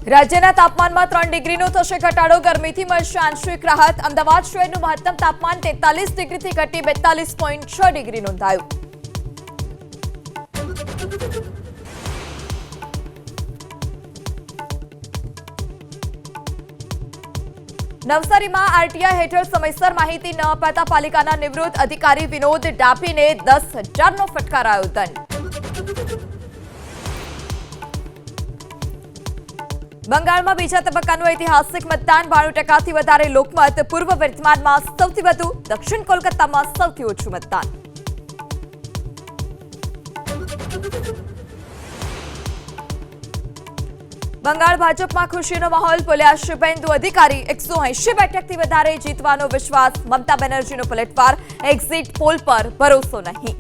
રાજ્યના તાપમાનમાં 3 ડિગ્રીનો થશે ઘટાડો, ગરમીથી મળશે આંશિક રાહત। અમદાવાદ શહેરનું મહત્તમ તાપમાન 43 ડિગ્રીથી ઘટી 42.6 ડિગ્રી નોંધાયું। નવસારીમાં આરટીઆઈ હેઠળ સમયસર માહિતી ન અપાતા પાલિકાના નિવૃત્ત અધિકારી વિનોદ ડાભીને 10,000નો ફટકારાયો દંડ। બંગાળમાં બીજા તબક્કાનું ઐતિહાસિક મતદાન, 92%થી વધારે લોકમત। પૂર્વ વર્તમાનમાં સૌથી વધુ, દક્ષિણ કોલકાતામાં સૌથી ઓછું મતદાન। બંગાળ ભાજપમાં ખુશીનો માહોલ, બોલ્યા શુભેન્દુ અધિકારી। 180 બેઠકથી વધારે જીતવાનો વિશ્વાસ, મમતા બેનર્જીનો પલટવાર, એક્ઝિટ પોલ પર ભરોસો નહીં।